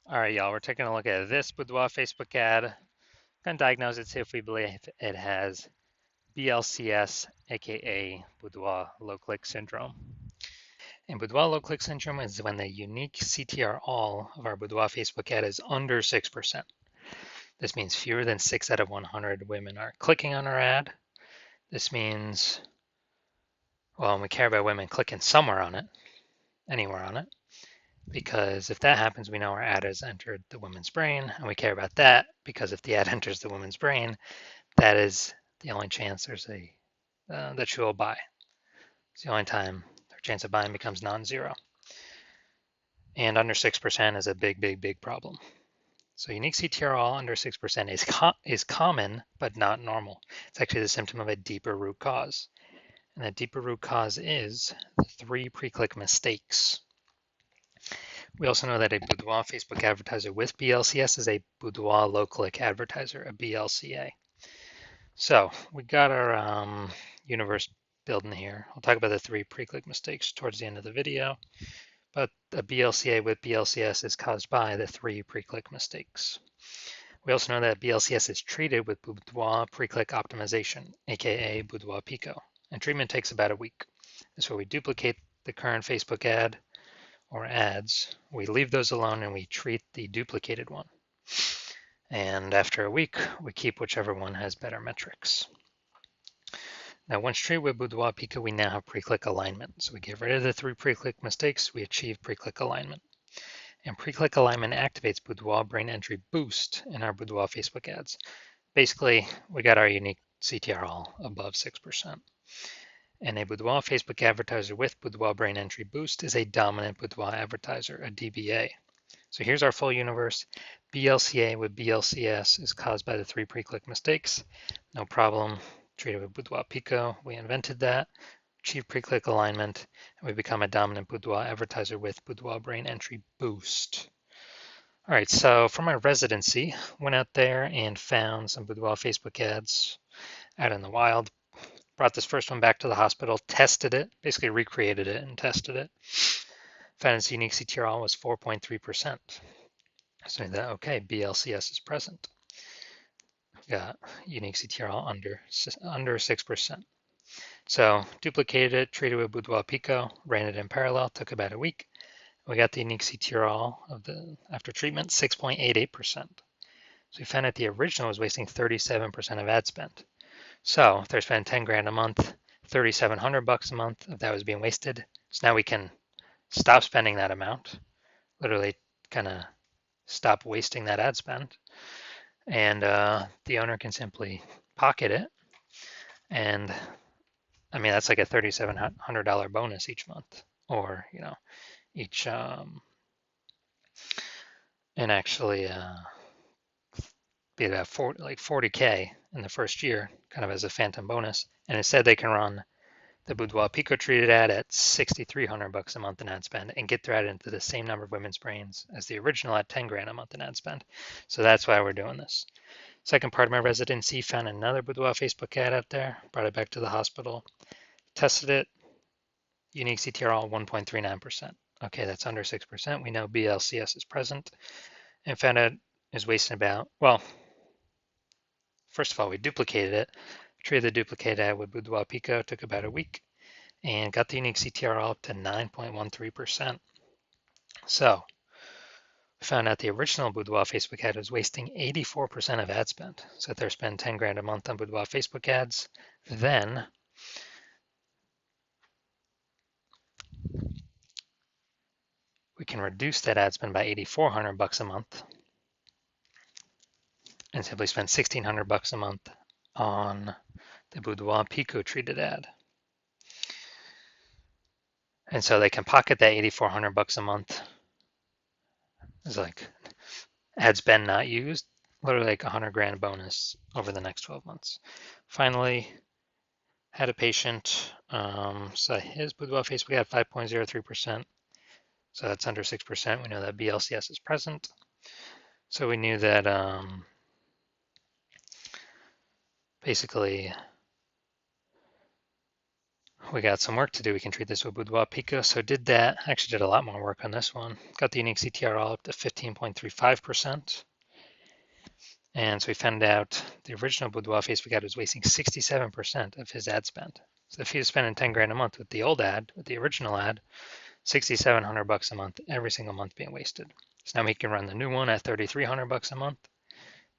All right, y'all, we're taking a look at this Boudoir Facebook ad. Gonna diagnose it, see if we believe it has BLCS, aka Boudoir low click syndrome. And Boudoir low click syndrome is when the unique CTR all of our Boudoir Facebook ad is under 6%. This means fewer than 6 out of 100 women are clicking on our ad. This means, well, we care about women clicking somewhere on it, anywhere on it, because if that happens, we know our ad has entered the woman's brain, and we care about that because if the ad enters the woman's brain, that is the only chance there's that she will buy. It's the only time her chance of buying becomes non-zero. And under 6% is a big, big, big problem. So unique CTR all under 6% is common, but not normal. It's actually the symptom of a deeper root cause. And that deeper root cause is the 3 pre-click mistakes. We also know that a Boudoir Facebook advertiser with BLCS is a Boudoir low-click advertiser, a BLCA. So we got our universe building here. I'll talk about the 3 pre-click mistakes towards the end of the video, but a BLCA with BLCS is caused by the 3 pre-click mistakes. We also know that BLCS is treated with Boudoir pre-click optimization, aka Boudoir Pico, and treatment takes about a week. That's where we duplicate the current Facebook ad or ads, we leave those alone and we treat the duplicated one. And after a week, we keep whichever one has better metrics. Now, once treated with Boudoir Pico, we now have pre-click alignment. So we get rid of the 3 pre-click mistakes, we achieve pre-click alignment. And pre-click alignment activates Boudoir brain entry boost in our Boudoir Facebook ads. Basically, we got our unique CTR all above 6%. And a Boudoir Facebook advertiser with Boudoir brain entry boost is a dominant Boudoir advertiser, a DBA. So here's our full universe. BLCA with BLCS is caused by the 3 pre-click mistakes. No problem. Treated with Boudoir Pico. We invented that. Achieve pre-click alignment. And we become a dominant Boudoir advertiser with Boudoir brain entry boost. All right, so for my residency, went out there and found some Boudoir Facebook ads out in the wild. Brought this first one back to the hospital, tested it, basically recreated it and tested it. Found its unique CTR was 4.3%. So that, okay, BLCS is present. Got unique CTR under 6%. So duplicated it, treated with Boudoir Pico, ran it in parallel, took about a week. We got the unique CTR of the after treatment, 6.88%. So we found that the original was wasting 37% of ad spend. So if they're spending 10 grand a month, 3,700 bucks a month of that was being wasted. So now we can stop spending that amount, literally kind of stop wasting that ad spend, and the owner can simply pocket it. And I mean, that's like a $3,700 bonus each month, or each and actually be about 40K in the first year, kind of as a phantom bonus. And instead, they can run the Boudoir Pico treated ad at 6,300 bucks a month in ad spend and get their ad into the same number of women's brains as the original at 10 grand a month in ad spend. So that's why we're doing this. Second part of my residency, found another Boudoir Facebook ad out there, brought it back to the hospital, tested it, unique CTR all 1.39%. Okay, that's under 6%. We know BLCS is present, and found out is wasting about, well, first of all, we duplicated it, treated the duplicated ad with Boudoir Pico, took about a week, and got the unique CTR all up to 9.13%. So we found out the original Boudoir Facebook ad was wasting 84% of ad spend. So if they're spending 10 grand a month on Boudoir Facebook ads, then we can reduce that ad spend by 8,400 bucks a month and simply spend 1,600 bucks a month on the Boudoir Pico treated ad. And so they can pocket that 8,400 bucks a month. It's like ad spend not used, literally like 100 grand bonus over the next 12 months. Finally, had a patient, so his Boudoir Facebook had 5.03%. So that's under 6%. We know that BLCS is present. So we knew that basically we got some work to do. We can treat this with Boudoir Pico. So did that. Actually did a lot more work on this one. Got the unique CTR all up to 15.35%. And so we found out the original Boudoir Facebook ad was wasting 67% of his ad spend. So if he was spending 10 grand a month with the old ad, with the original ad, 6,700 bucks a month, every single month being wasted. So now he can run the new one at 3,300 bucks a month,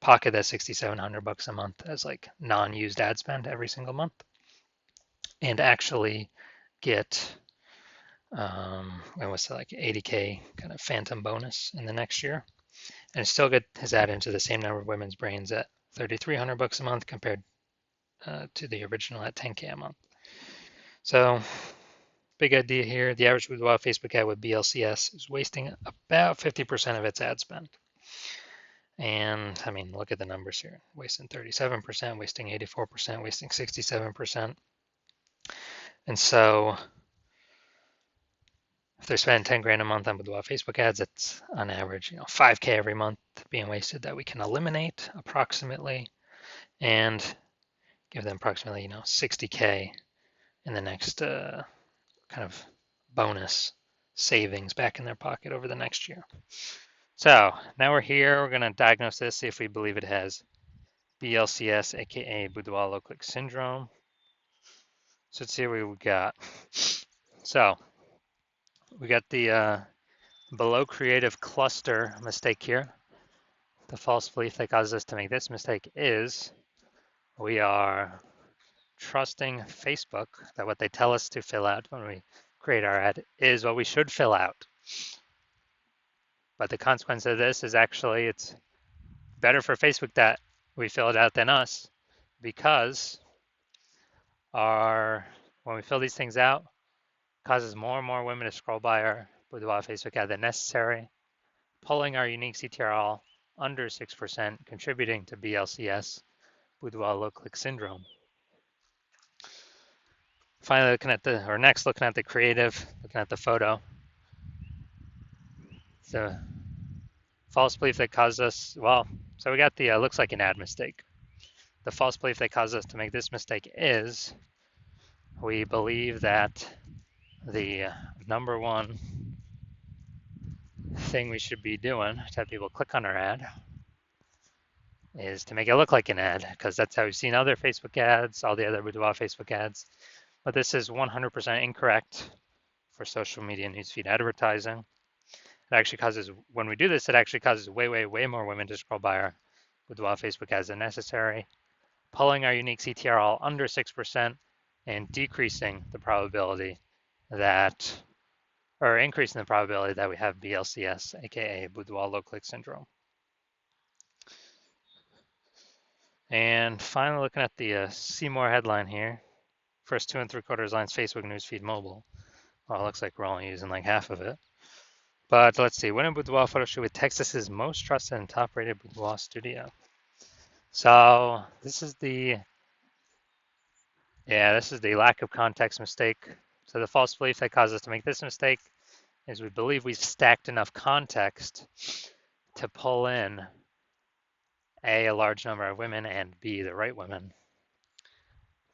pocket that 6,700 bucks a month as like non-used ad spend every single month, and actually get what's that, like 80K kind of phantom bonus in the next year, and still get his ad into the same number of women's brains at 3,300 bucks a month compared to the original at 10K a month. So big idea here. The average Boudoir Facebook ad with BLCS is wasting about 50% of its ad spend. And I mean, look at the numbers here. Wasting 37%, wasting 84%, wasting 67%. And so if they're spending 10 grand a month on Boudoir Facebook ads, it's on average, 5K every month being wasted that we can eliminate approximately and give them approximately, 60K in the next kind of bonus savings back in their pocket over the next year. So now we're here. We're going to diagnose this, see if we believe it has BLCS, aka Boudoir low click syndrome. So let's see what we got. So we got the below creative cluster mistake here. The false belief that causes us to make this mistake is we are trusting Facebook that what they tell us to fill out when we create our ad is what we should fill out. But the consequence of this is actually it's better for Facebook that we fill it out than us, because when we fill these things out, it causes more and more women to scroll by our Boudoir Facebook ad than necessary, pulling our unique CTR all under 6%, contributing to BLCS, Boudoir low click syndrome. Finally, looking at the creative, looking at the photo. The false belief that caused us, so we got the looks like an ad mistake. The false belief that caused us to make this mistake is we believe that the number one thing we should be doing to have people click on our ad is to make it look like an ad, because that's how we've seen other Facebook ads, all the other Boudoir Facebook ads. But this is 100% incorrect for social media newsfeed advertising. It actually causes, when we do this, it actually causes way, way, way more women to scroll by our Boudoir Facebook ads than necessary, pulling our unique CTR all under 6% and decreasing the probability that, or increasing the probability that we have BLCS, aka Boudoir low click syndrome. And finally, looking at the see more headline here, first 2 3/4 lines, Facebook newsfeed mobile. Well, it looks like we're only using like half of it. But let's see, when a Boudoir photo shoot with Texas's most trusted and top-rated Boudoir studio. So this is the lack of context mistake. So the false belief that caused us to make this mistake is we believe we've stacked enough context to pull in A, a large number of women, and B, the right women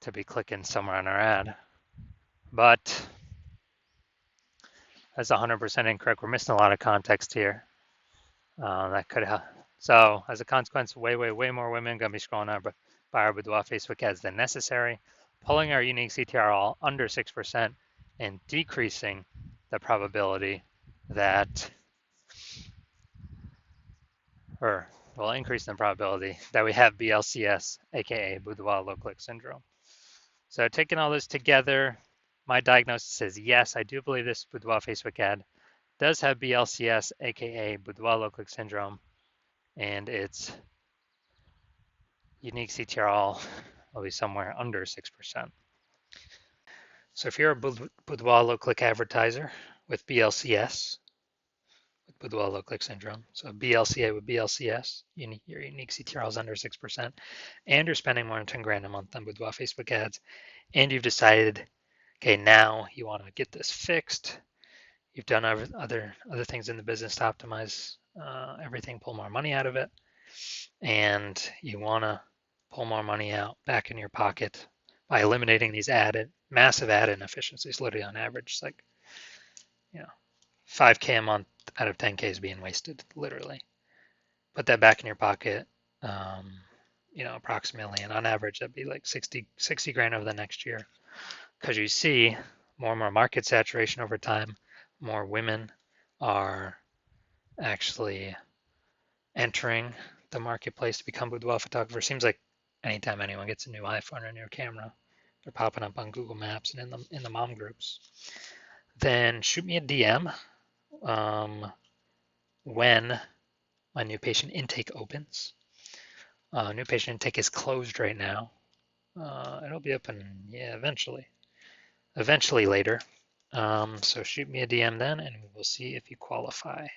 to be clicking somewhere on our ad. But that's 100% incorrect. We're missing a lot of context here. That could have. So as a consequence, way, way, way more women going to be scrolling by our Boudoir Facebook ads than necessary, pulling our unique CTR all under 6% and decreasing the probability that, increasing the probability that we have BLCS, aka Boudoir low click syndrome. So taking all this together, my diagnosis is yes, I do believe this Boudoir Facebook ad does have BLCS, aka Boudoir low click syndrome, and its unique CTR all will be somewhere under 6%. So if you're a Boudoir low click advertiser with BLCS, with Boudoir low click syndrome, so BLCA with BLCS, your unique CTR is under 6%, and you're spending more than 10 grand a month on Boudoir Facebook ads, and you've decided, okay, now you want to get this fixed. You've done other things in the business to optimize everything, pull more money out of it, and you want to pull more money out back in your pocket by eliminating these massive ad inefficiencies, literally on average. It's like, you know, 5K a month out of 10K is being wasted, literally. Put that back in your pocket, um, approximately, and on average, that'd be like 60 grand over the next year. Because you see more and more market saturation over time, more women are actually entering the marketplace to become boudoir photographers. Seems like anytime anyone gets a new iPhone or a new camera, they're popping up on Google Maps and in the mom groups. Then shoot me a DM when my new patient intake opens. New patient intake is closed right now. It'll be open, yeah, eventually later. So shoot me a DM then, and we will see if you qualify.